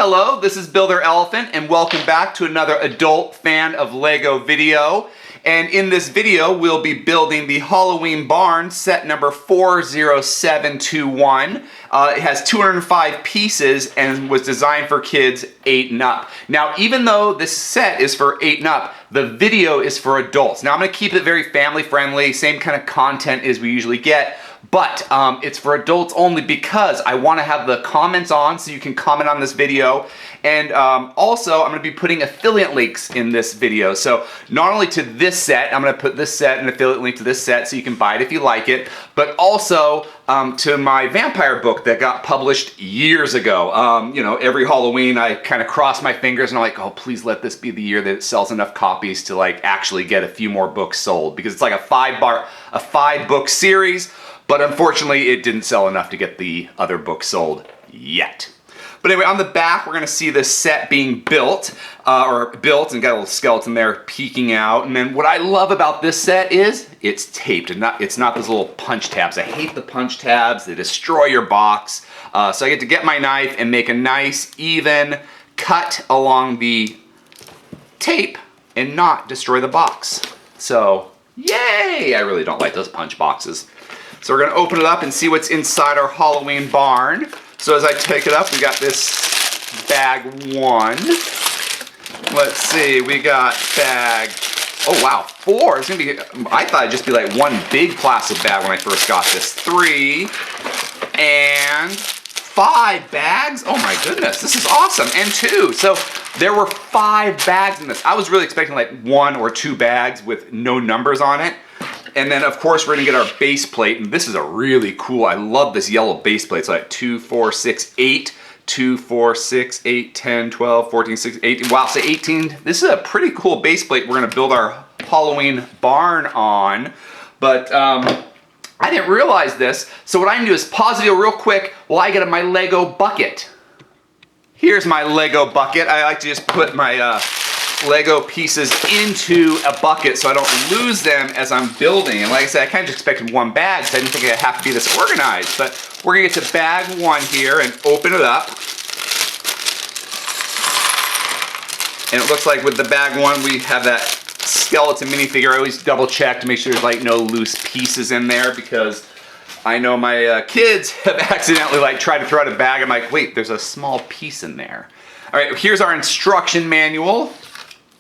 Hello, this is Builder Elephant and welcome back to another adult fan of Lego video. And in this video, we'll be building the Halloween barn set number 40721. It has 205 pieces and was designed for kids 8 and up. Now, even though this set is for 8 and up, the video is for adults. Now, I'm gonna keep it very family friendly, same kind of content as we usually get. But it's for adults only because I want to have the comments on so you can comment on this video. And also, I'm going to be putting affiliate links in this video. So not only to this set, I'm going to put this set, an affiliate link to this set so you can buy it if you like it, but also to my vampire book that got published years ago. You know, every Halloween I kind of cross my fingers and I'm like, oh, please let this be the year that it sells enough copies to like actually get a few more books sold, because it's like a 5-book series. But unfortunately, it didn't sell enough to get the other books sold yet. But anyway, on the back, we're going to see this set being built, and got a little skeleton there peeking out. And then what I love about this set is it's taped, and it's not those little punch tabs. I hate the punch tabs. They destroy your box. So I get to get my knife and make a nice, even cut along the tape and not destroy the box. So, yay! I really don't like those punch boxes. So we're going to open it up and see what's inside our Halloween barn. So as I take it up, we got this bag 1. Let's see, we got bag, oh wow, 4. It's going to be, I thought it'd just be like one big plastic bag when I first got this. 3 and 5 bags. Oh my goodness, this is awesome. And 2. So there were 5 bags in this. I was really expecting like 1 or 2 bags with no numbers on it. And then, of course, we're going to get our base plate. And this is a really cool, I love this yellow base plate. So like 2, 4, 6, 8. 2, 4, 6, 8, 10, 12, 14, 16, 18. Wow, so 18. This is a pretty cool base plate we're going to build our Halloween barn on. But I didn't realize this. So what I can do is pause the video real quick while I get my Lego bucket. Here's my Lego bucket. I like to just put my Lego pieces into a bucket so I don't lose them as I'm building. And like I said, I kind of just expected 1 bag, so I didn't think it'd have to be this organized. But we're gonna get to bag 1 here and open it up. And it looks like with the bag 1, we have that skeleton minifigure. I always double check to make sure there's like no loose pieces in there, because I know my kids have accidentally like tried to throw out a bag. I'm like, wait, there's a small piece in there. All right, here's our instruction manual.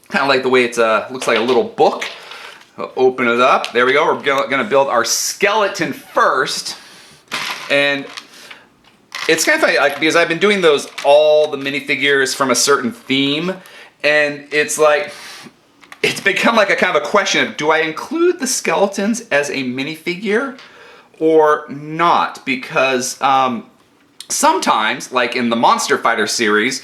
Kind of like the way it looks like a little book. We'll open it up. There we go. We're going to build our skeleton first. And it's kind of funny, like, because I've been doing all the minifigures from a certain theme. And it's like, it's become like a kind of a question of, do I include the skeletons as a minifigure or not? Because sometimes, like in the Monster Fighter series,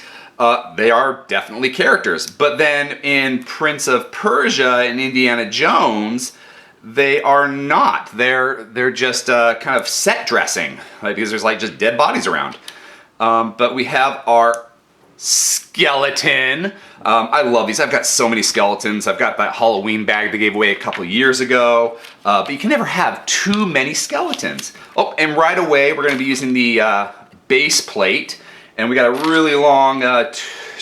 they are definitely characters. But then in Prince of Persia and Indiana Jones, they are not. They're just kind of set dressing, right? Because there's like just dead bodies around. But we have our skeleton. I love these. I've got so many skeletons. I've got that Halloween bag they gave away a couple years ago. But you can never have too many skeletons. Oh, and right away we're going to be using the base plate. And we got a really long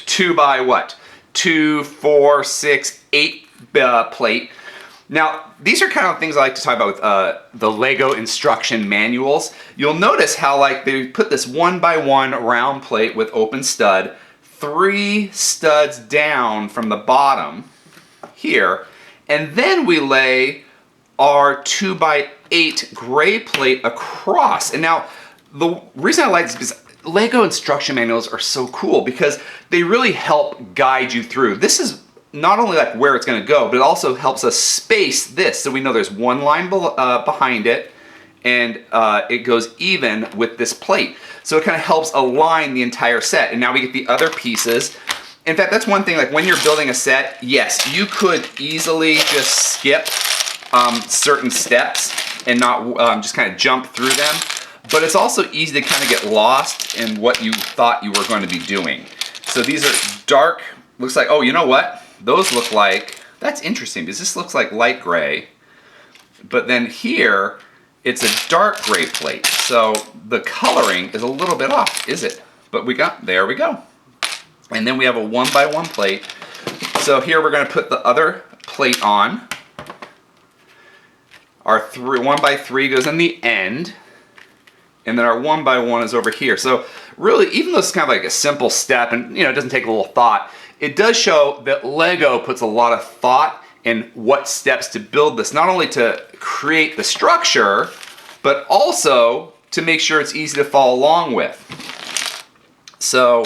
2 by what? 2, 4, 6, 8 plate. Now, these are kind of things I like to talk about with the Lego instruction manuals. You'll notice how like they put this 1 by 1 round plate with open stud, 3 studs down from the bottom here, and then we lay our 2 by 8 gray plate across. And now, the reason I like this is because Lego instruction manuals are so cool because they really help guide you through. This is not only like where it's going to go, but it also helps us space this so we know there's 1 line behind it and it goes even with this plate. So it kind of helps align the entire set. And now we get the other pieces. In fact, that's one thing, like when you're building a set, yes, you could easily just skip certain steps and not just kind of jump through them. But it's also easy to kind of get lost in what you thought you were going to be doing. So these are dark, looks like, oh, you know what? Those look like, that's interesting because this looks like light gray. But then here, it's a dark gray plate. So the coloring is a little bit off, is it? But there we go. And then we have a 1x1 plate. So here we're going to put the other plate on. Our 1x3 goes in the end. And then our 1x1 is over here. So really, even though it's kind of like a simple step and it doesn't take a little thought, it does show that Lego puts a lot of thought in what steps to build this. Not only to create the structure, but also to make sure it's easy to follow along with. So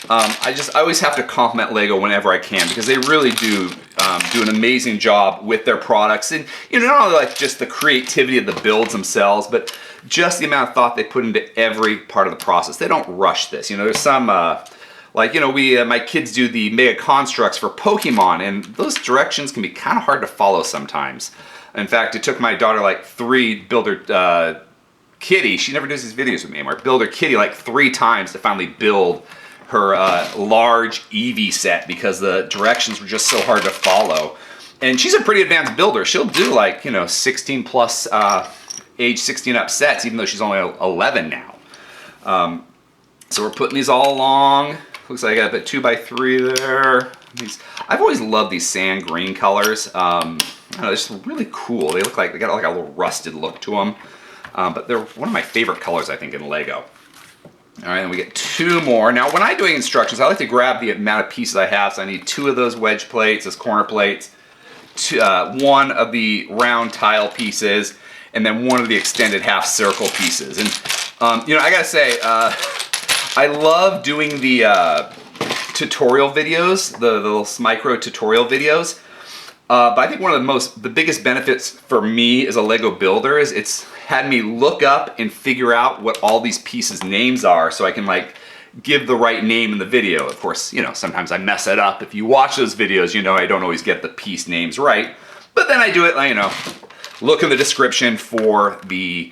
I always have to compliment Lego whenever I can, because they really do an amazing job with their products. And not only like just the creativity of the builds themselves, but just the amount of thought they put into every part of the process. They don't rush this. There's some my kids do the mega constructs for Pokemon, and those directions can be kind of hard to follow sometimes. In fact, it took my daughter like 3 build her kitty. She never does these videos with me anymore. Build her kitty like 3 times to finally build her large Eevee set, because the directions were just so hard to follow. And she's a pretty advanced builder. She'll do like 16 plus age 16 up sets, even though she's only 11 now. So we're putting these all along. Looks like I got a 2x3 there. I've always loved these sand green colors. I don't know, they're just really cool. They look like they got like a little rusted look to them. But they're one of my favorite colors, I think, in Lego. All right, and we get 2 more. Now, when I'm doing instructions, I like to grab the amount of pieces I have. So I need 2 of those wedge plates, those corner plates, 1 of the round tile pieces, and then 1 of the extended half circle pieces. And I gotta say, I love doing the tutorial videos, the little micro tutorial videos. But I think one of the biggest benefits for me as a Lego builder is it's had me look up and figure out what all these pieces' names are, so I can like give the right name in the video. Of course, sometimes I mess it up. If you watch those videos, I don't always get the piece names right. But then I do it, look in the description for the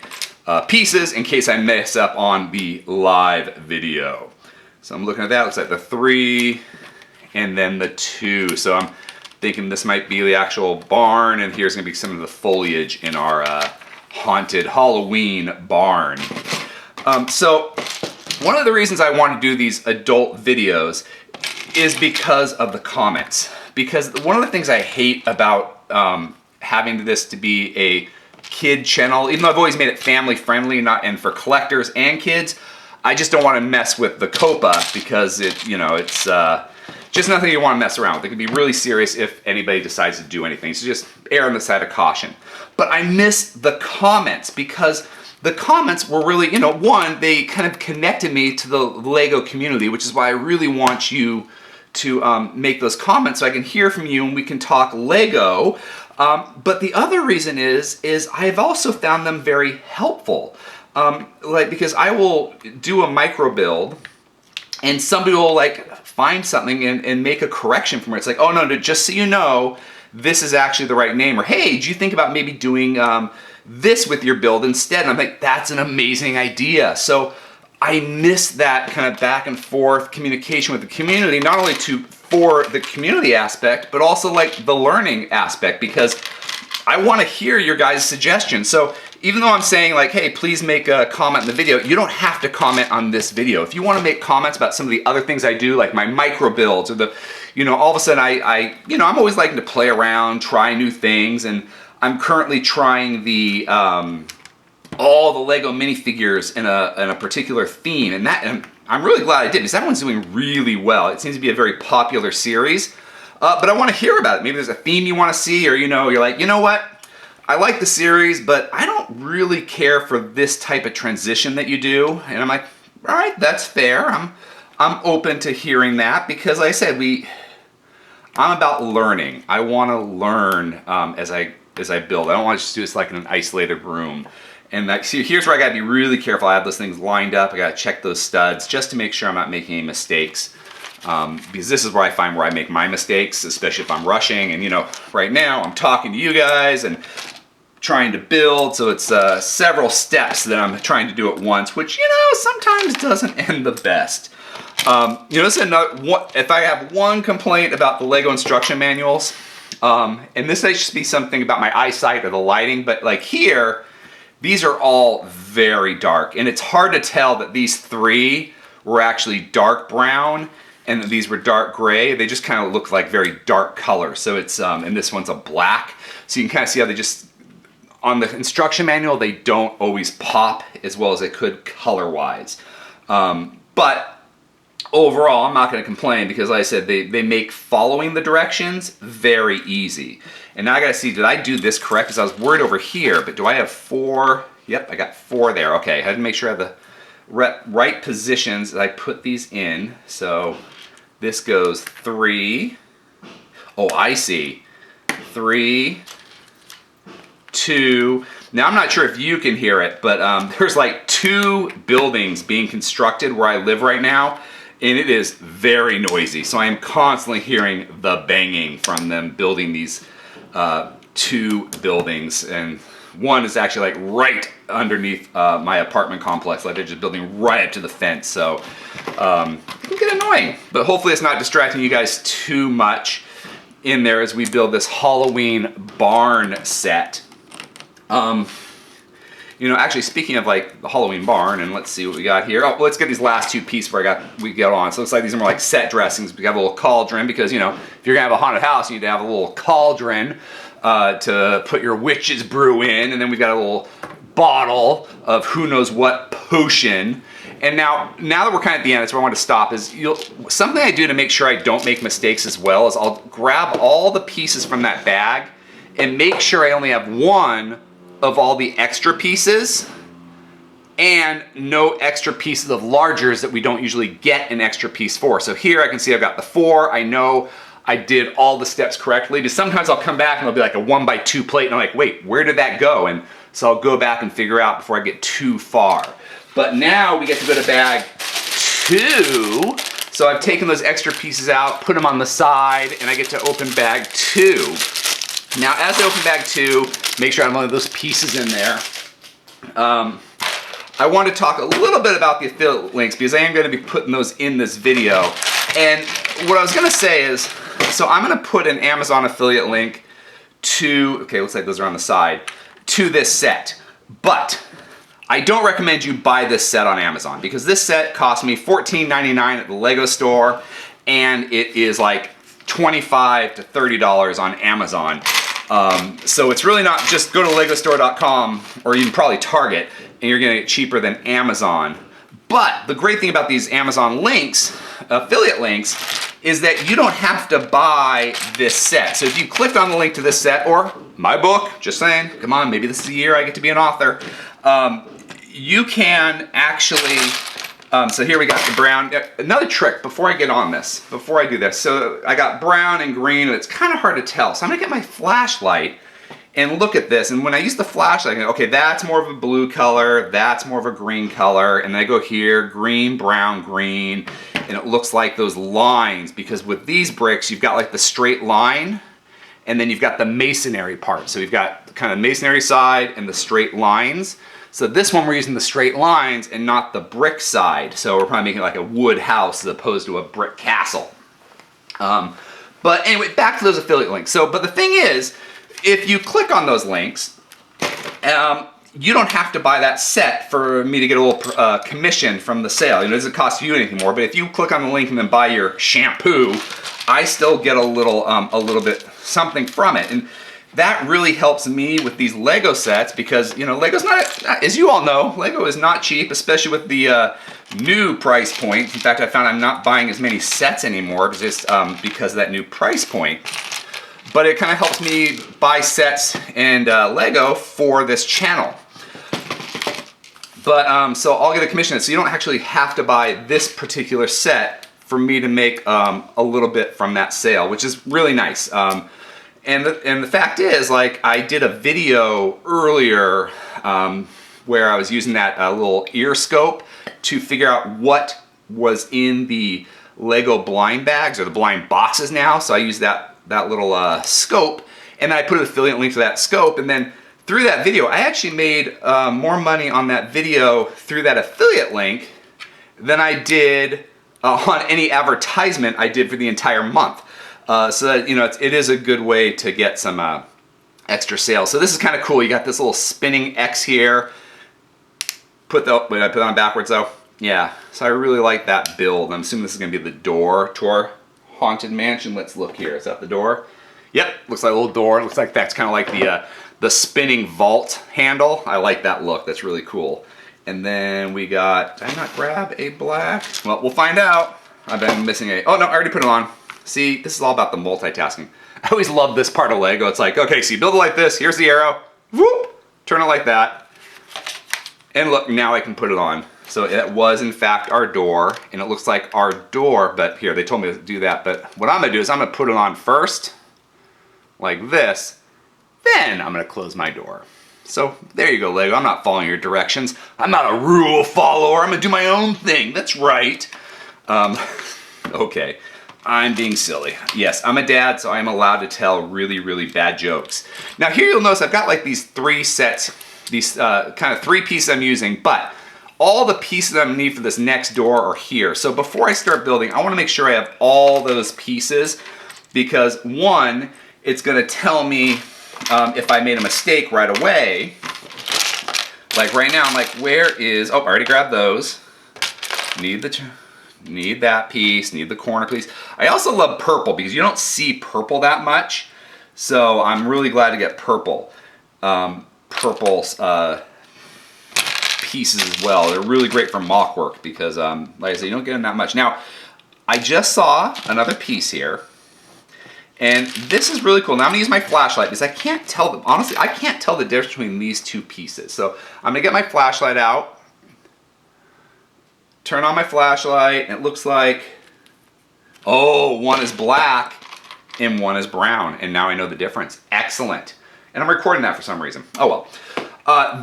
pieces in case I mess up on the live video. So I'm looking at that. Looks like the 3 and then the 2. So I'm thinking this might be the actual barn, and here's gonna be some of the foliage in our haunted Halloween barn. So one of the reasons I want to do these adult videos is because of the comments. Because one of the things I hate about having this to be a kid channel, even though I've always made it family friendly, and for collectors and kids, I just don't want to mess with the COPA, because it's just nothing you want to mess around with. It can be really serious if anybody decides to do anything. So just err on the side of caution. But I miss the comments, because the comments were really, one, they kind of connected me to the Lego community, which is why I really want you to make those comments so I can hear from you and we can talk Lego. But the other reason is I've also found them very helpful. Because I will do a micro build and somebody will find something and make a correction from where it's like, oh no, just so you know, this is actually the right name. Or hey, do you think about maybe doing this with your build instead? And I'm like, that's an amazing idea. So I miss that kind of back and forth communication with the community, not only for the community aspect, but also the learning aspect, because I want to hear your guys' suggestions. So even though I'm saying hey, please make a comment in the video, you don't have to comment on this video. If you want to make comments about some of the other things I do, like my micro builds, or the, all of a sudden I'm always liking to play around, try new things, and I'm currently trying the all the Lego minifigures in a particular theme, and I'm really glad I did, because that one's doing really well. It seems to be a very popular series, but I want to hear about it. Maybe there's a theme you want to see, or you're like, you know what? I like the series, but I don't really care for this type of transition that you do. And I'm like, all right, that's fair. I'm open to hearing that, because like I said, I'm about learning. I want to learn as I build. I don't want to just do this in an isolated room. And see, here's where I gotta be really careful. I have those things lined up. I gotta check those studs just to make sure I'm not making any mistakes. Because this is where I find where I make my mistakes, especially if I'm rushing. And right now I'm talking to you guys and trying to build, so it's several steps that I'm trying to do at once, which sometimes doesn't end the best. This is if I have one complaint about the Lego instruction manuals, and this might just be something about my eyesight or the lighting, but here, these are all very dark, and it's hard to tell that these 3 were actually dark brown and these were dark gray. They just kind of look like very dark colors. So it's, and this one's a black. So you can kind of see how they just, on the instruction manual, they don't always pop as well as they could color-wise. But overall, I'm not going to complain because, like I said, they make following the directions very easy. And now I got to see, did I do this correct? Because I was worried over here, but do I have 4? Yep, I got 4 there. Okay, I had to make sure I have the right positions as I put these in. So this goes 3. Oh, I see. 3, 2. Now I'm not sure if you can hear it, but there's like 2 buildings being constructed where I live right now, and it is very noisy. So I am constantly hearing the banging from them building these 2 buildings, and one is actually like right underneath my apartment complex. Like they're just building right up to the fence. So it can get annoying, but hopefully it's not distracting you guys too much in there as we build this Halloween barn set. You know, actually speaking of like the Halloween barn, and let's see what we got here. Oh, let's get these last 2 pieces before we get on. So it looks like these are more like set dressings. We have a little cauldron because, you know, if you're gonna have a haunted house, you need to have a little cauldron to put your witch's brew in. And then we've got a little bottle of who knows what potion. And now that we're kind of at the end, that's where I want to stop, is something I do to make sure I don't make mistakes as well is I'll grab all the pieces from that bag and make sure I only have 1 of all the extra pieces and no extra pieces of largers that we don't usually get an extra piece for. So here I can see I've got the 4. I know I did all the steps correctly, but sometimes I'll come back and it'll be like a 1x2 plate and I'm like, wait, where did that go? And so I'll go back and figure out before I get too far. But now we get to go to bag 2. So I've taken those extra pieces out, put them on the side, and I get to open bag 2. Now, as I open bag 2, make sure I have one of those pieces in there. I want to talk a little bit about the affiliate links because I am going to be putting those in this video. And what I was going to say is, so I'm going to put an Amazon affiliate link to, okay, looks like those are on the side, to this set. But I don't recommend you buy this set on Amazon because this set cost me $14.99 at the Lego store, and it is like $25 to $30 on Amazon. So it's really not just go to legostore.com or even probably Target and you're gonna get cheaper than Amazon. But the great thing about these Amazon links, affiliate links, is that you don't have to buy this set. So if you click on the link to this set or my book, just saying, come on, maybe this is the year I get to be an author, you can actually, so here we got the brown. Another trick before I get on this, before I do this. So I got brown and green, and it's kind of hard to tell. So I'm gonna get my flashlight and look at this. And when I use the flashlight, I go, okay, that's more of a blue color, that's more of a green color. And then I go here, green, brown, green, and it looks like those lines, because with these bricks, you've got like the straight line, and then you've got the masonry part. So you've got kind of masonry side and the straight lines. So this one we're using the straight lines and not the brick side. So we're probably making like a wood house as opposed to a brick castle. But anyway, back to those affiliate links. So, but the thing is, if you click on those links, you don't have to buy that set for me to get a little commission from the sale. You know, it doesn't cost you anything more. But if you click on the link and then buy your shampoo, I still get a little bit something from it. And that really helps me with these Lego sets because, you know, Lego's not, as you all know, Lego is not cheap, especially with the new price point. In fact, I found I'm not buying as many sets anymore just because of that new price point. But it kind of helps me buy sets and Lego for this channel. But so I'll get a commission. So you don't actually have to buy this particular set for me to make a little bit from that sale, which is really nice. And the fact is, like, I did a video earlier where I was using that little ear scope to figure out what was in the Lego blind bags, or the blind boxes now. So I used that little scope, and then I put an affiliate link to that scope, and then through that video, I actually made more money on that video through that affiliate link than I did on any advertisement I did for the entire month. So that, you know, it is a good way to get some extra sales. So this is kind of cool. You got this little spinning X here. Wait, I put it on backwards though. Yeah, so I really like that build. I'm assuming this is gonna be the door to our haunted mansion. Let's look here. Is that the door? Yep, looks like a little door. Looks like that's kind of like the spinning vault handle. I like that look. That's really cool. And then we got, did I not grab a black? Well, we'll find out. I've been missing a, oh no, I already put it on. See, this is all about the multitasking. I always love this part of Lego. It's like, okay, so you build it like this. Here's the arrow. Whoop, turn it like that. And look, now I can put it on. So it was in fact our door, and it looks like our door, but here, they told me to do that. But what I'm gonna do is I'm gonna put it on first, like this, then I'm gonna close my door. So there you go, Lego. I'm not following your directions. I'm not a rule follower. I'm gonna do my own thing. That's right. Okay, I'm being silly. Yes, I'm a dad, so I'm allowed to tell really, really bad jokes. Now here you'll notice I've got like these three sets, these kind of three pieces I'm using, but all the pieces I'm gonna need for this next door are here. So before I start building, I wanna make sure I have all those pieces, because one, it's gonna tell me if I made a mistake right away. Like right now, I'm like, where is, oh, I already grabbed those. Need that piece, need the corner piece. I also love purple because you don't see purple that much. So I'm really glad to get purple. Purple pieces as well. They're really great for mock work because, like I said, you don't get them that much. Now, I just saw another piece here. And this is really cool. Now I'm gonna use my flashlight because I can't tell them, honestly, I can't tell the difference between these two pieces. So I'm gonna get my flashlight out, turn on my flashlight, and it looks like, oh, one is black and one is brown. And now I know the difference. Excellent. And I'm recording that for some reason. Oh well.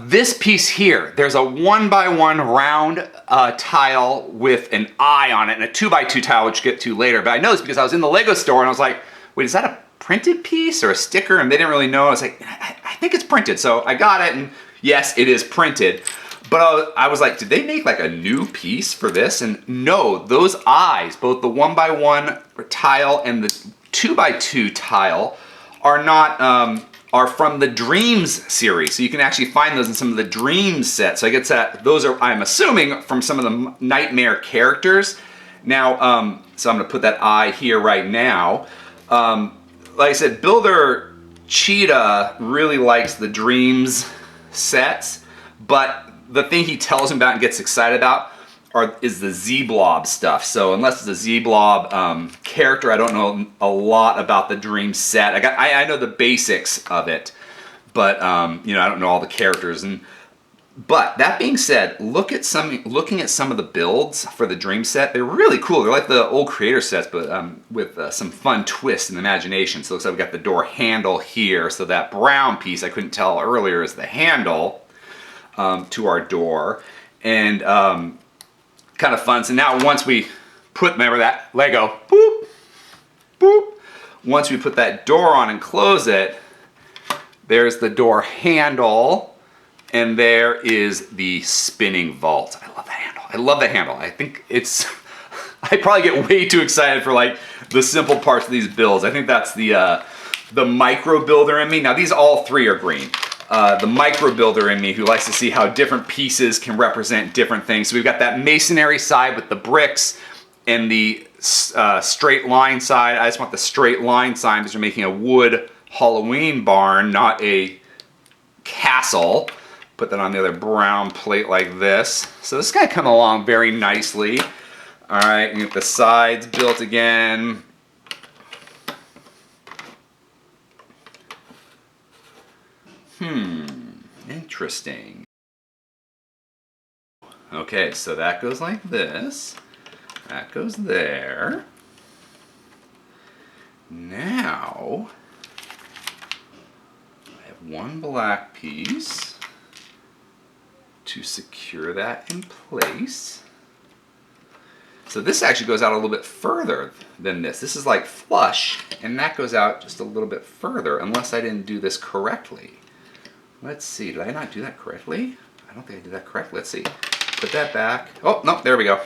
This piece here, there's a 1x1 round tile with an eye on it and a 2x2 tile, which we'll get to later. But I know this because I was in the Lego store and I was like, wait, is that a printed piece or a sticker? And they didn't really know. I was like, I think it's printed. So I got it, and yes, it is printed. But I was like, did they make like a new piece for this? And no, those eyes, both the 1x1 tile and the 2x2 tile, are not, are from the Dreams series. So you can actually find those in some of the Dreams sets. So I guess that those are, I'm assuming, from some of the Nightmare characters. Now, so I'm gonna put that eye here right now. Like I said, Builder Cheetah really likes the Dreams sets, but the thing he tells him about and gets excited about is the Z-Blob stuff. So unless it's a Z-Blob character, I don't know a lot about the Dreams set. I know the basics of it, but you know, I don't know all the characters. But that being said, looking at some of the builds for the Dream set, they're really cool. They're like the old creator sets, but with some fun twists and imagination. So it looks like we got the door handle here. So that brown piece I couldn't tell earlier is the handle to our door, and kind of fun. So now once we put, remember that Lego, boop, boop. Once we put that door on and close it, there's the door handle. And there is the spinning vault. I love that handle. I love that handle. I think it's, I probably get way too excited for like the simple parts of these builds. I think that's the micro builder in me. Now these all three are green. The micro builder in me who likes to see how different pieces can represent different things. So we've got that masonry side with the bricks and the straight line side. I just want the straight line side because we're making a wood Halloween barn, not a castle. Put that on the other brown plate like this. So this is gonna come along very nicely. All right, and get the sides built again. Interesting. Okay, so that goes like this. That goes there. Now, I have one black piece to secure that in place. So this actually goes out a little bit further than this. This is like flush, and that goes out just a little bit further, unless I didn't do this correctly. Let's see, did I not do that correctly? I don't think I did that correctly. Let's see. Put that back. Oh, no, there we go.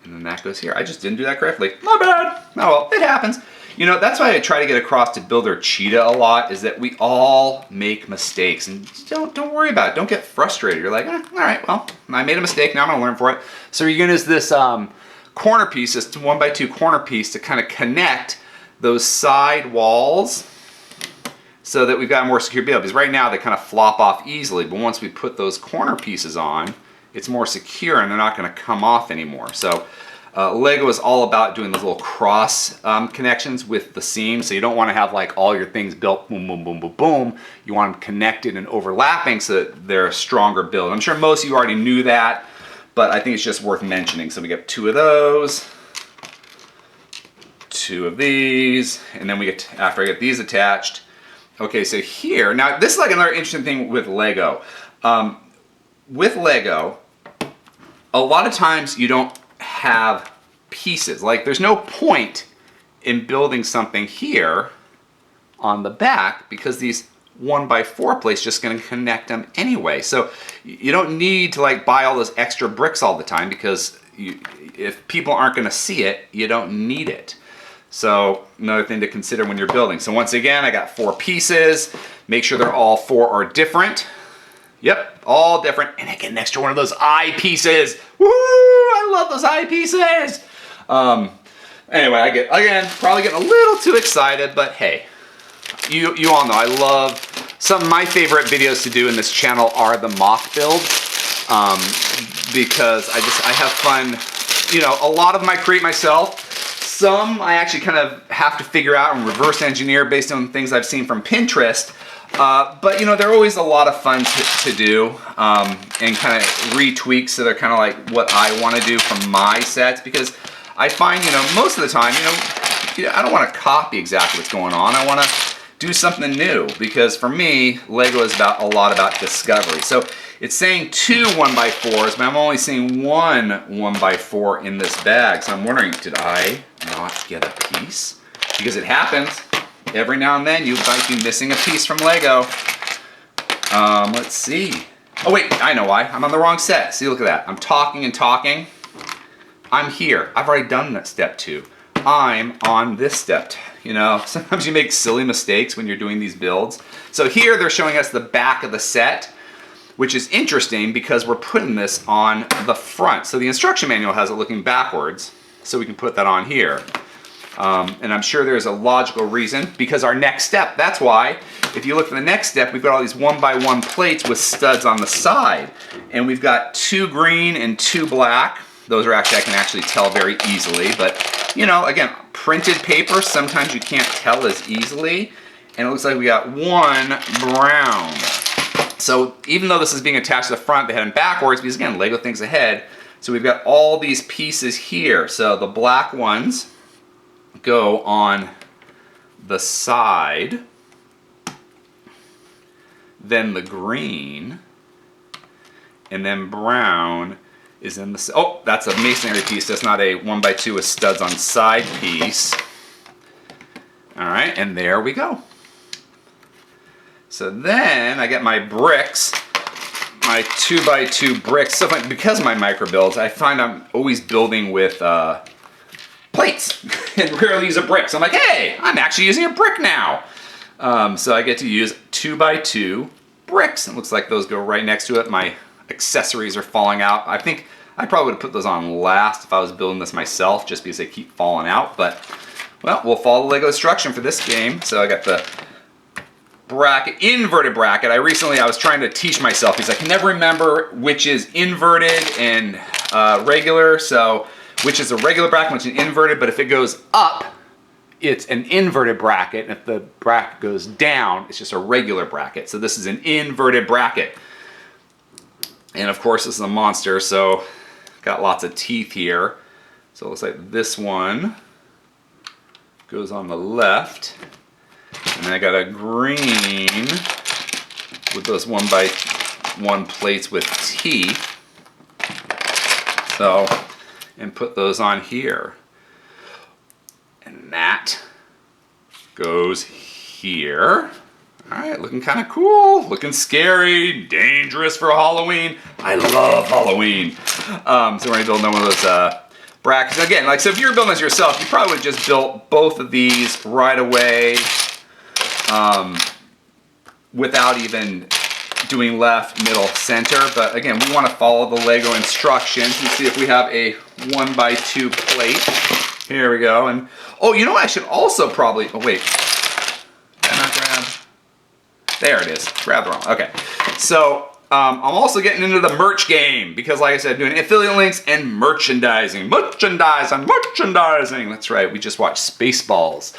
And then that goes here. I just didn't do that correctly. My bad. Oh well, it happens. You know, that's why I try to get across to Builder Cheetah a lot, is that we all make mistakes. And don't worry about it. Don't get frustrated. You're like, all right, well, I made a mistake. Now I'm going to learn for it. So you're going to use this corner piece, this 1x2 corner piece to kind of connect those side walls so that we've got a more secure build. Because right now they kind of flop off easily, but once we put those corner pieces on, it's more secure and they're not going to come off anymore. So Lego is all about doing those little cross connections with the seams. So you don't want to have like all your things built boom, boom, boom, boom, boom. You want them connected and overlapping so that they're a stronger build. I'm sure most of you already knew that, but I think it's just worth mentioning. So we get 2 of those, 2 of these, and then we get, after I get these attached. Okay, so here, now this is like another interesting thing with Lego. With Lego, a lot of times you don't have pieces. Like there's no point in building something here on the back because these 1x4 plates just going to connect them anyway. So you don't need to like buy all those extra bricks all the time because if people aren't going to see it, you don't need it. So another thing to consider when you're building. So once again, I got 4 pieces. Make sure they're all 4 are different. Yep, all different. And I get an extra one of those eye pieces. Woo! I love those eye pieces. Anyway, I get, again, probably getting a little too excited, but hey, you all know I love, some of my favorite videos to do in this channel are the mock builds, because I have fun. You know, a lot of them I create myself. Some I actually kind of have to figure out and reverse engineer based on things I've seen from Pinterest. But you know, they're always a lot of fun to do and kind of retweak so they're kind of like what I want to do from my sets, because I find, you know, most of the time, you know, I don't want to copy exactly what's going on. I want to do something new, because for me, Lego is a lot about discovery. So it's saying 2 1x4s, but I'm only seeing 1 1x4 in this bag. So I'm wondering, did I not get a piece? Because it happens. Every now and then you might be missing a piece from Lego. Let's see. Oh wait, I know why. I'm on the wrong set. See, look at that. I'm talking and talking. I'm here. I've already done that step 2. I'm on this step. You know, sometimes you make silly mistakes when you're doing these builds. So here they're showing us the back of the set, which is interesting because we're putting this on the front. So the instruction manual has it looking backwards, so we can put that on here. And I'm sure there's a logical reason, because our next step, that's why, if you look at the next step, we've got all these 1x1 plates with studs on the side. And we've got 2 green and 2 black. Those are actually, I can actually tell very easily, but you know, again, printed paper, sometimes you can't tell as easily. And it looks like we got 1 brown. So even though this is being attached to the front, they had them backwards, because again, Lego thinks ahead. So we've got all these pieces here. So the black ones go on the side, then the green, and then brown is in the, oh, that's a masonry piece. That's not a 1x2 with studs on side piece. All right, and there we go. So then I get my bricks, my 2x2 bricks. So because of my micro builds, I find I'm always building with plates and rarely use a brick. So I'm like, hey, I'm actually using a brick now. So I get to use 2x2 bricks. It looks like those go right next to it. My accessories are falling out. I think I probably would have put those on last if I was building this myself, just because they keep falling out. But, well, we'll follow the Lego instruction for this game. So I got the bracket, inverted bracket. I was trying to teach myself because I can never remember which is inverted and regular. So which is a regular bracket, which is inverted, but if it goes up, it's an inverted bracket, and if the bracket goes down, it's just a regular bracket. So this is an inverted bracket. And of course, this is a monster, so got lots of teeth here. So it looks like this one goes on the left, and then I got a green with those 1x1 plates with teeth. So, and put those on here. And that goes here. All right, looking kind of cool, looking scary, dangerous for Halloween. I love Halloween. So we're gonna build one of those brackets. Again, like, so if you're building this yourself, you probably would have just built both of these right away without even doing left, middle, center. But again, we want to follow the Lego instructions and see if we have a 1x2 plate. Here we go. And oh, you know, I should also probably, oh wait, did I not grab? There it is, grab the wrong, okay. So I'm also getting into the merch game because, like I said, doing affiliate links and merchandising. Merchandising, that's right, we just watched Spaceballs.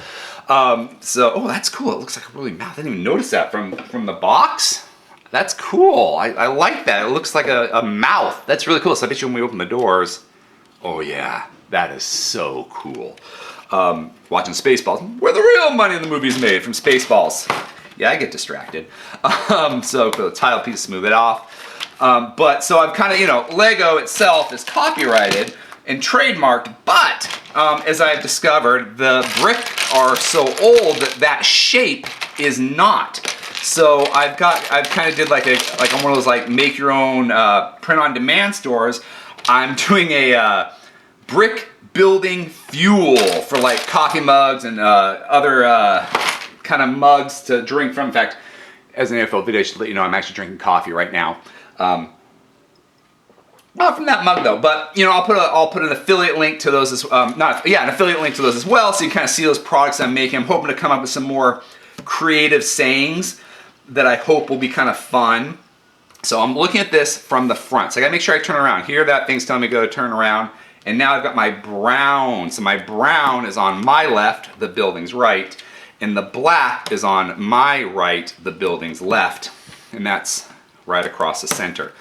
Oh, that's cool, it looks like a really mouth. I didn't even notice that from the box. That's cool, I like that. It looks like a mouth. That's really cool, so I bet you when we open the doors, oh yeah, that is so cool. Watching Spaceballs, where the real money in the movie is made, from Spaceballs. Yeah, I get distracted. So put a tile piece, smooth it off. But so I've kind of, you know, Lego itself is copyrighted and trademarked, but as I've discovered, the brick are so old that that shape is not. So I've kind of did like on one of those like make your own print on demand stores. I'm doing a brick building fuel for like coffee mugs and other kind of mugs to drink from. In fact, as an AFOL video, I should let you know I'm actually drinking coffee right now. Not from that mug though, but you know, I'll put an affiliate link to those as an affiliate link to those as well, so you can kind of see those products I'm making. I'm hoping to come up with some more creative sayings that I hope will be kind of fun. So I'm looking at this from the front. So I gotta make sure I turn around. Here that thing's telling me to go turn around. And now I've got my brown. So my brown is on my left, the building's right. And the black is on my right, the building's left. And that's right across the center.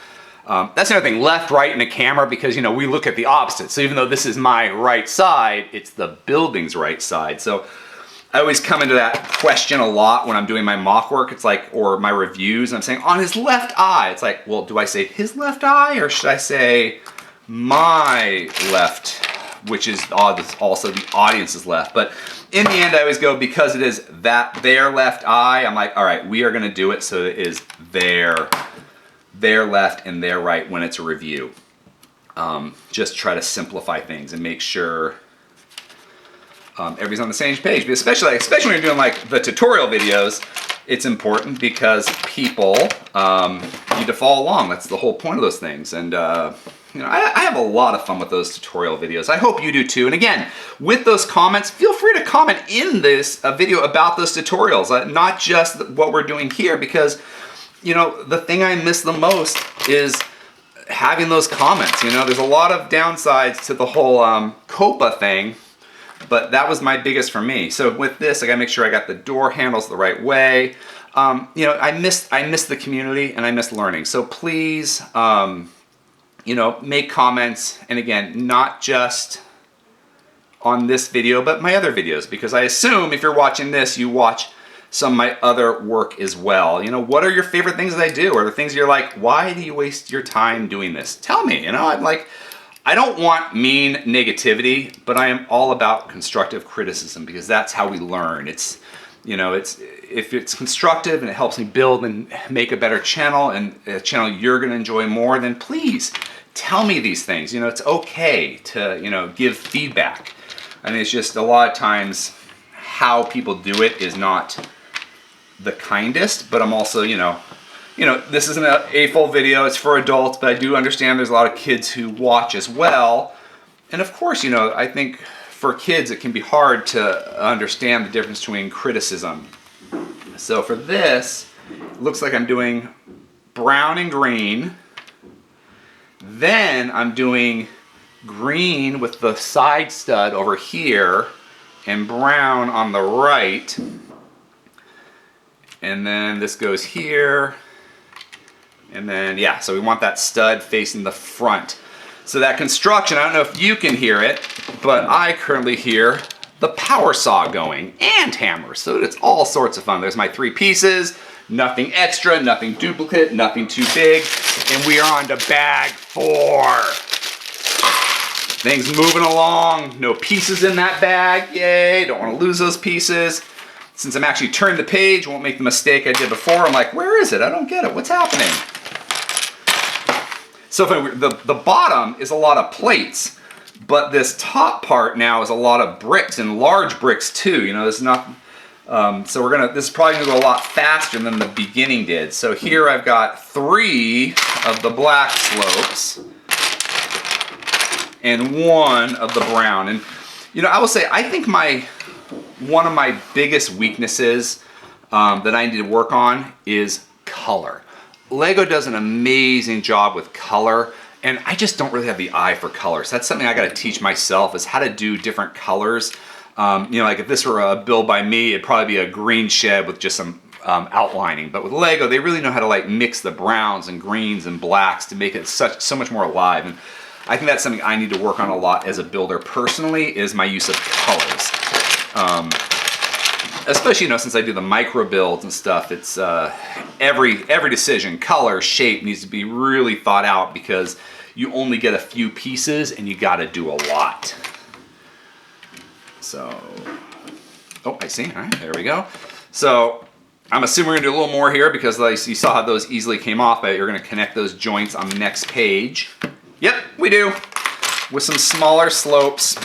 That's another thing, left, right in a camera, because you know we look at the opposite. So even though this is my right side, it's the building's right side. So I always come into that question a lot when I'm doing my mock work. It's like, or my reviews, and I'm saying on his left eye. It's like, well, do I say his left eye or should I say my left, which is also the audience's left? But in the end, I always go, because it is their left eye, I'm like, all right, we are going to do it so it is their left and their right when it's a review. Just try to simplify things and make sure everybody's on the same page. But especially when you're doing like the tutorial videos, it's important because people need to follow along. That's the whole point of those things. And you know, I have a lot of fun with those tutorial videos. I hope you do too. And again, with those comments, feel free to comment in this video about those tutorials, not just what we're doing here, because you know, the thing I miss the most is having those comments. You know, there's a lot of downsides to the whole COPA thing, but that was my biggest for me. So with this, I gotta make sure I got the door handles the right way. You know, I miss the community and I miss learning. So please, you know, make comments. And again, not just on this video, but my other videos, because I assume if you're watching this, you watch some of my other work as well. You know, what are your favorite things that I do? Or the things you're like, why do you waste your time doing this? Tell me, you know, I'm like, I don't want mean negativity, but I am all about constructive criticism, because that's how we learn. It's, you know, if it's constructive and it helps me build and make a better channel, and a channel you're gonna enjoy more, then please tell me these things. You know, it's okay to, you know, give feedback. I mean, it's just a lot of times how people do it is not the kindest, but I'm also, you know, this isn't an AFOL video, it's for adults, but I do understand there's a lot of kids who watch as well. And of course, you know, I think for kids it can be hard to understand the difference between criticism. So for this, it looks like I'm doing brown and green. Then I'm doing green with the side stud over here and brown on the right. And then this goes here. And then, yeah, so we want that stud facing the front. So that construction, I don't know if you can hear it, but I currently hear the power saw going and hammers. So it's all sorts of fun. There's my 3 pieces, nothing extra, nothing duplicate, nothing too big. And we are on to bag 4. Things moving along, no pieces in that bag, yay, don't want to lose those pieces. Since I'm actually turning the page, won't make the mistake I did before. I'm like, where is it? I don't get it, what's happening? So the bottom is a lot of plates, But this top part now is a lot of bricks, and large bricks too. You know, this is not. So this is probably gonna go a lot faster than the beginning did. So here I've got 3 of the black slopes and 1 of the brown. And you know, I will say, I think one of my biggest weaknesses that I need to work on is color. Lego does an amazing job with color, and I just don't really have the eye for color. So that's something I got to teach myself, is how to do different colors. You know, like if this were a build by me, it'd probably be a green shed with just some outlining. But with Lego, they really know how to like mix the browns and greens and blacks to make it so much more alive. And I think that's something I need to work on a lot as a builder personally, is my use of colors. Especially, you know, since I do the micro builds and stuff, it's every decision, color, shape needs to be really thought out, because you only get a few pieces and you got to do a lot. So, oh, I see. All right, there we go. So I'm assuming we're gonna do a little more here, because like you saw how those easily came off, but you're gonna connect those joints on the next page. Yep, we do, with some smaller slopes.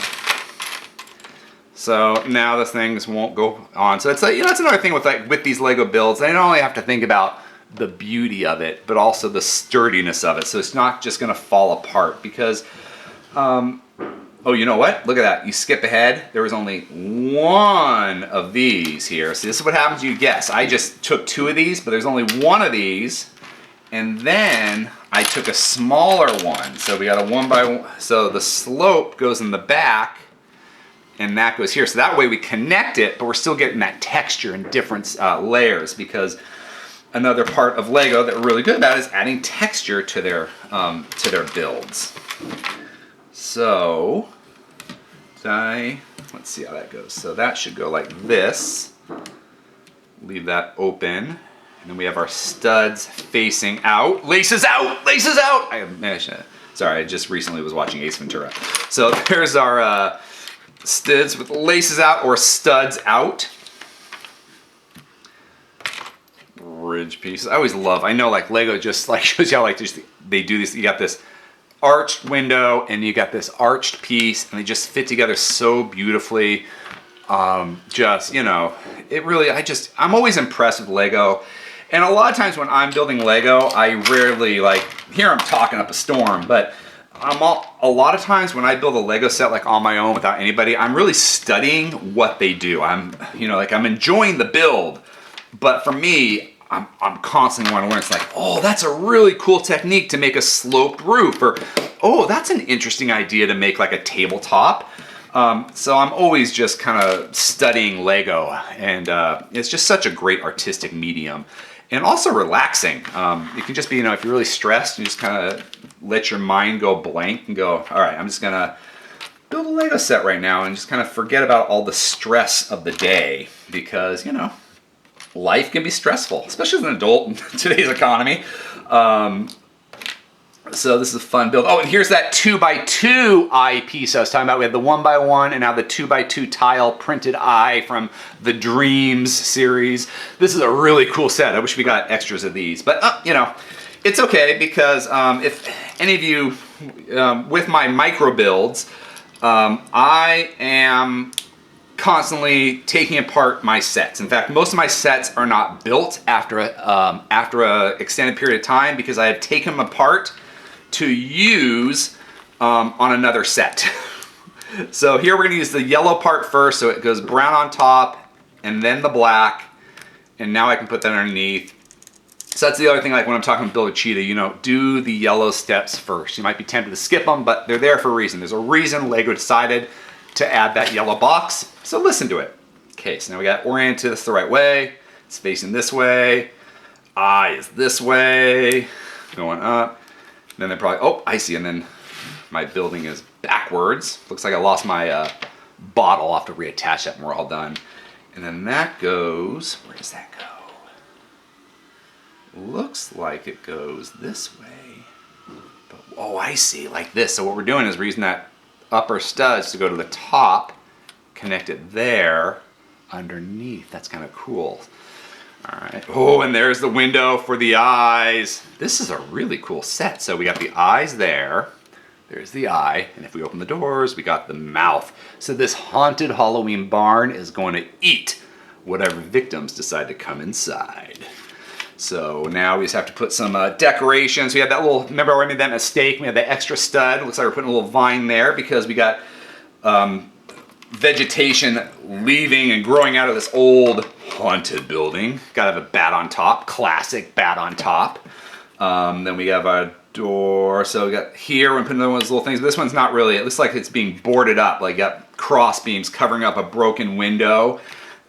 So now the things won't go on. So it's like, you know, that's another thing with these Lego builds. I not only have to think about the beauty of it, but also the sturdiness of it. So it's not just gonna fall apart, because oh, you know what? Look at that. You skip ahead. There was only 1 of these here. So this is what happens. You guess. I just took 2 of these, but there's only 1 of these. And then I took a smaller one. So we got a 1 by 1. So the slope goes in the back, and that goes here. So that way we connect it, but we're still getting that texture in different layers, because another part of Lego that we're really good about is adding texture to their builds. So, let's see how that goes. So that should go like this. Leave that open. And then we have our studs facing out. Laces out! Laces out! Sorry, I just recently was watching Ace Ventura. So there's our studs with laces out, or studs out. Bridge pieces. I know like Lego just like shows you how like they do this. You got this arched window and you got this arched piece, and they just fit together so beautifully. Just, you know, it really, I'm always impressed with Lego. And a lot of times when I'm building Lego, I rarely, like, here I'm talking up a storm, but a lot of times when I build a Lego set like on my own without anybody, I'm really studying what they do. I'm enjoying the build, but for me, I'm constantly wanting to learn. It's like, oh, that's a really cool technique to make a sloped roof, or oh, that's an interesting idea to make like a tabletop. So I'm always just kind of studying Lego, and it's just such a great artistic medium, and also relaxing. It can just be, you know, if you're really stressed, you just kind of let your mind go blank and go, all right, I'm just gonna build a Lego set right now, and just kind of forget about all the stress of the day, because, you know, life can be stressful, especially as an adult in today's economy. So this is a fun build. Oh, and here's that 2x2 eye piece I was talking about. We had the 1x1 and now the 2x2 tile printed eye from the Dreams series. This is a really cool set. I wish we got extras of these, but you know, it's okay, because if any of you, with my micro builds, I am constantly taking apart my sets. In fact, most of my sets are not built after a extended period of time, because I have taken them apart to use on another set. So here we're going to use the yellow part first, so it goes brown on top and then the black, and now I can put that underneath. So that's the other thing, like when I'm talking about Build a Cheetah, you know, do the yellow steps first. You might be tempted to skip them, but they're there for a reason. There's a reason Lego decided to add that yellow box, so listen to it. Okay, so now we got oriented this the right way. It's facing this way. Eye is this way, going up. Then they're probably, oh, I see, and then my building is backwards. Looks like I lost my bottle. I'll have to reattach that when we're all done. And then that goes, where does that go? Looks like it goes this way. But, oh, I see, like this. So what we're doing is we're using that upper studs to go to the top, connect it there, underneath. That's kind of cool. All right. Oh, and there's the window for the eyes. This is a really cool set. So we got the eyes there, There's the eye, and if we open the doors, we got the mouth. So this haunted Halloween barn is going to eat whatever victims decide to come inside. So now we just have to put some decorations. We had that little, remember I made that mistake? We had that extra stud. Looks like we're putting a little vine there because we got vegetation leaving and growing out of this old haunted building. Gotta have a bat on top, classic bat on top. Then we have our door. So we got here, we're putting one of those little things. This one's not really, it looks like it's being boarded up, like got cross beams covering up a broken window.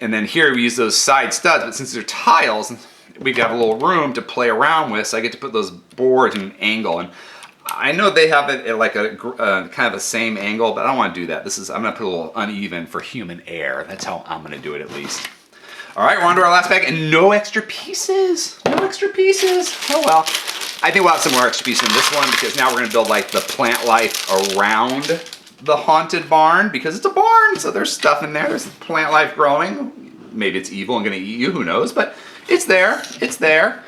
And then here we use those side studs, but since they're tiles, we have a little room to play around with, so I get to put those boards in an angle. And I know they have it at like a kind of the same angle, but I don't want to do that. I'm gonna put a little uneven for human air. That's how I'm gonna do it at least. All right, we're on to our last bag, and no extra pieces. No extra pieces. Oh well. I think we'll have some more extra pieces in this one because now we're gonna build like the plant life around the haunted barn because it's a barn, so there's stuff in there. There's plant life growing. Maybe it's evil and gonna eat you, who knows? But it's there, it's there.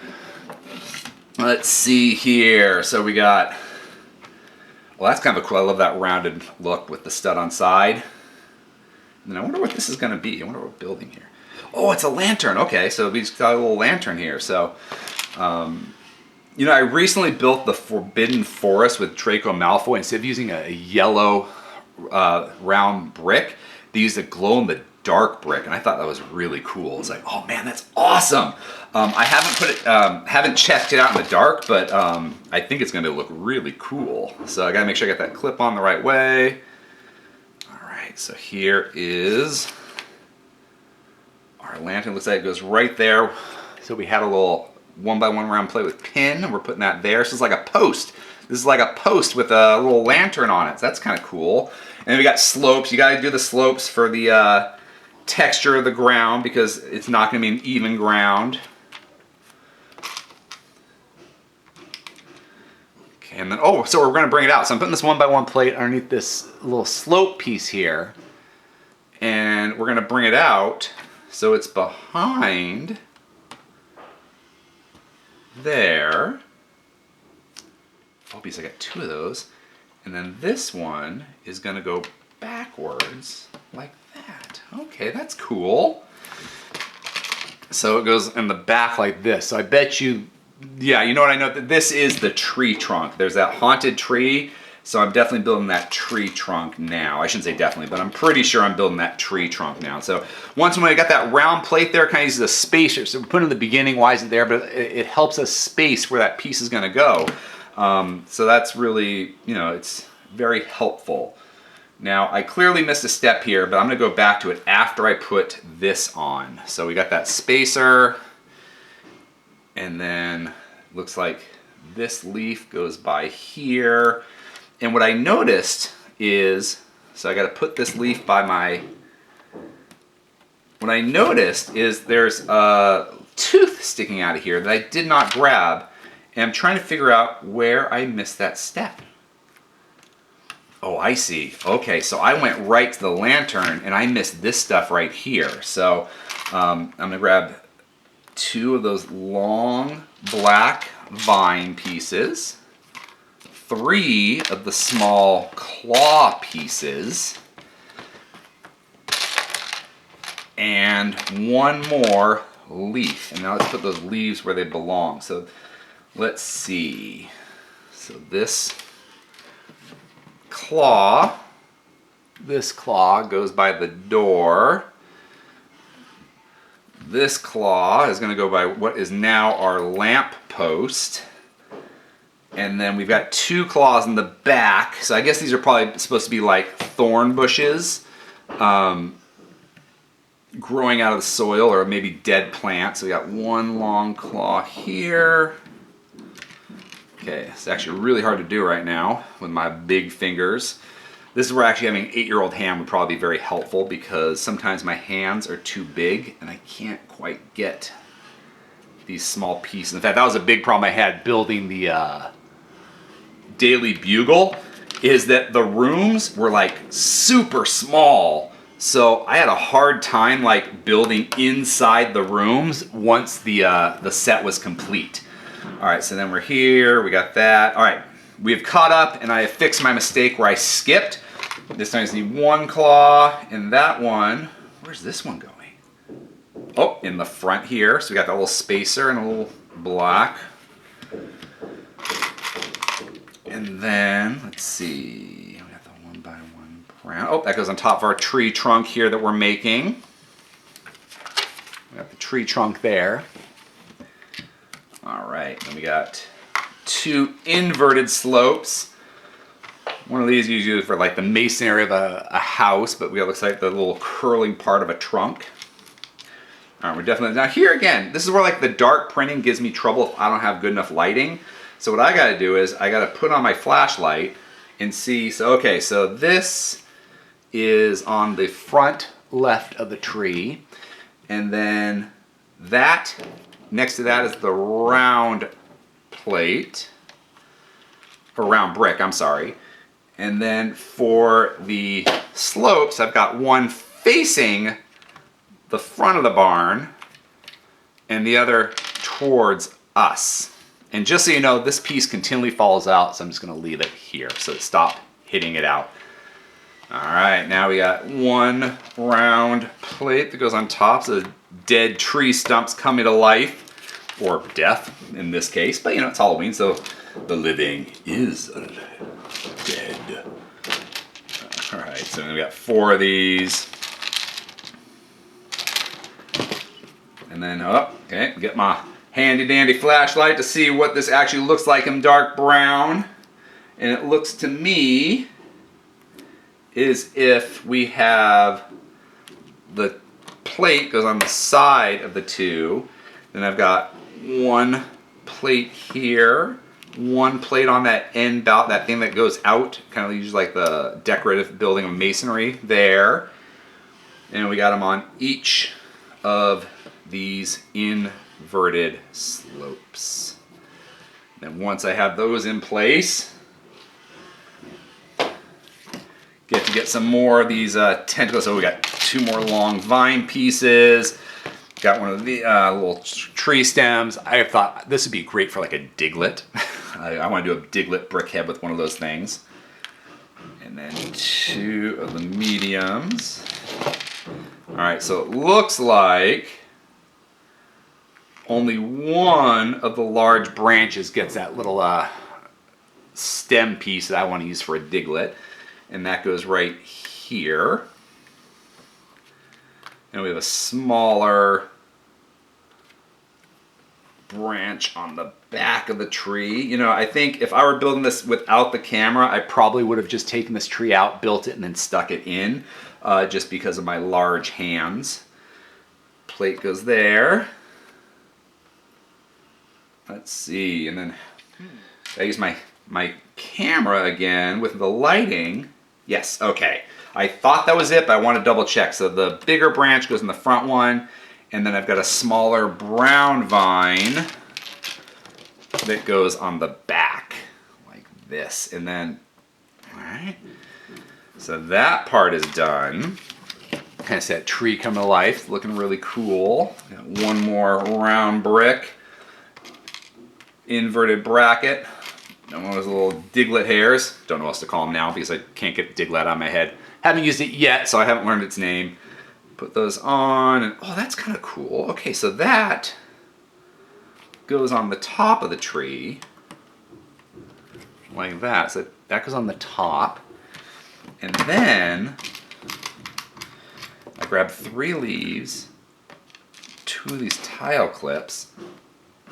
Let's see here. So we got, well, that's kind of a cool, I love that rounded look with the stud on side. And I wonder what this is gonna be. I wonder what we're building here. Oh, it's a lantern. Okay, so we just got a little lantern here. So, you know, I recently built the Forbidden Forest with Draco Malfoy. Instead of using a yellow round brick, they used a glow-in-the-dark brick, and I thought that was really cool. It's like, oh man, that's awesome. I haven't put it, haven't checked it out in the dark, but I think it's going to look really cool. So I got to make sure I got that clip on the right way. All right, so here is our lantern. Looks like it goes right there. So we had a little 1x1 round plate with pin, and we're putting that there. So it's like a post. This is like a post with a little lantern on it. So that's kind of cool. And then we got slopes. You got to do the slopes for the texture of the ground because it's not going to be an even ground. Okay, and then, oh, so we're going to bring it out. So I'm putting this 1x1 plate underneath this little slope piece here. And we're going to bring it out so it's behind there. Oh, because I got two of those. And then this one is going to go backwards like that. Okay, that's cool. So it goes in the back like this. So I bet you, yeah, you know what I know? This is the tree trunk. There's that haunted tree. So I'm definitely building that tree trunk now. I shouldn't say definitely, but I'm pretty sure I'm building that tree trunk now. So once when I got that round plate there, kind of uses a spacer. So we put it in the beginning, why is it there? But it helps us space where that piece is going to go. So that's really, you know, it's very helpful. Now, I clearly missed a step here, but I'm going to go back to it after I put this on. So we got that spacer, and then looks like this leaf goes by here. And what I noticed is, so I got to put this leaf by my, what I noticed is there's a tooth sticking out of here that I did not grab. And I'm trying to figure out where I missed that step. Oh, I see. Okay, so I went right to the lantern and I missed this stuff right here. So I'm gonna grab two of those long black vine pieces, 3 of the small claw pieces, and 1 more leaf. And now let's put those leaves where they belong. So let's see. So this claw goes by the door. This claw is going to go by what is now our lamp post. And then we've got 2 claws in the back. So I guess these are probably supposed to be like thorn bushes growing out of the soil, or maybe dead plants. So we got 1 long claw here. Okay, it's actually really hard to do right now with my big fingers. This is where actually having an 8-year-old hand would probably be very helpful because sometimes my hands are too big and I can't quite get these small pieces. In fact, that was a big problem I had building the Daily Bugle, is that the rooms were like super small. So I had a hard time like building inside the rooms once the set was complete. All right, so then we're here, we got that. All right, we have caught up and I have fixed my mistake where I skipped. This time I just need one claw, and that one, where's this one going? Oh, in the front here. So we got that little spacer and a little black. And then, let's see, we got the 1x1 brown. Oh, that goes on top of our tree trunk here that we're making. We got the tree trunk there. All right, and we got 2 inverted slopes. One of these you use for like the masonry of a house, but it looks like the little curling part of a trunk. All right, we're definitely, now here again, this is where like the dark printing gives me trouble if I don't have good enough lighting. So what I gotta do is I gotta put on my flashlight and see, so okay, so this is on the front left of the tree, and then that, next to that is the round plate, or round brick, I'm sorry. And then for the slopes, I've got one facing the front of the barn and the other towards us. And just so you know, this piece continually falls out, so I'm just gonna leave it here so it stopped hitting it out. All right, now we got one round plate that goes on top, so the dead tree stumps coming to life, or death in this case, but you know, it's Halloween, so the living is dead. All right, so we got 4 of these. And then, okay, get my handy dandy flashlight to see what this actually looks like in dark brown. And it looks to me as if we have the plate goes on the side of the 2. Then I've got one plate here, one plate on that end bout, that thing that goes out, kind of uses like the decorative building of masonry there. And we got them on each of these inverted slopes. Then once I have those in place, get some more of these tentacles. So we got 2 more long vine pieces. Got one of the little tree stems. I thought this would be great for like a diglet. I want to do a diglet brick head with one of those things. And then 2 of the mediums. All right, so it looks like only one of the large branches gets that little stem piece that I want to use for a diglet. And that goes right here. And we have a smaller branch on the back of the tree. You know, I think if I were building this without the camera, I probably would have just taken this tree out, built it, and then stuck it in, just because of my large hands. Plate goes there. Let's see, and then I use my camera again with the lighting. Yes, okay. I thought that was it, but I want to double check. So the bigger branch goes in the front one, and then I've got a smaller brown vine that goes on the back, like this. And then, all right, so that part is done. Kind of see that tree come to life, looking really cool. Got one more round brick, inverted bracket. One of those little diglet hairs. Don't know what else to call them now because I can't get diglet out of my head. Haven't used it yet, so I haven't learned its name. Put those on, and oh, that's kind of cool. Okay, so that goes on the top of the tree, like that. So that goes on the top. And then I grab 3 leaves, 2 of these tile clips,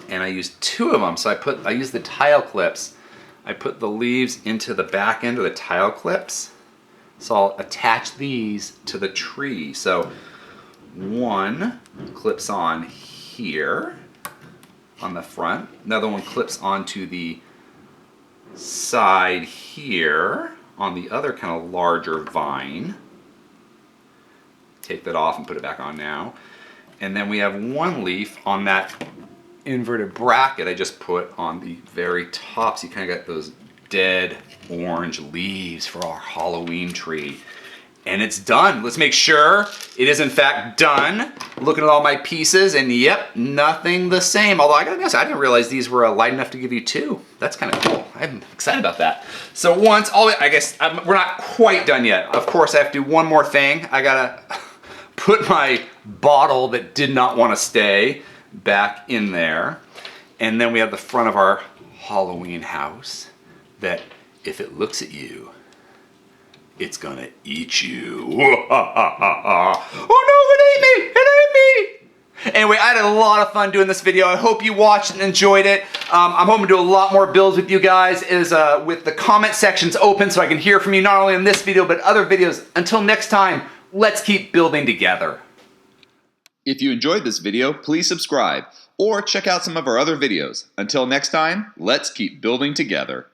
and I use 2 of them. So I use the tile clips. I put the leaves into the back end of the tile clips. So I'll attach these to the tree. So one clips on here on the front. Another one clips onto the side here on the other kind of larger vine. Take that off and put it back on now. And then we have one leaf on that inverted bracket I just put on the very top, so you kind of got those dead orange leaves for our Halloween tree. And it's done. Let's make sure it is in fact done. Looking at all my pieces, and yep, nothing the same. Although I gotta be honest, I didn't realize these were light enough to give you 2. That's kind of cool. I'm excited about that. So once, we're not quite done yet. Of course, I have to do one more thing. I gotta put my bottle that did not want to stay back in there. And then we have the front of our Halloween house that if it looks at you, it's gonna eat you. Oh no, it ate me! It ate me! Anyway, I had a lot of fun doing this video. I hope you watched and enjoyed it. I'm hoping to do a lot more builds with you guys with the comment sections open so I can hear from you not only in this video but other videos. Until next time, let's keep building together. If you enjoyed this video, please subscribe or check out some of our other videos. Until next time, let's keep building together.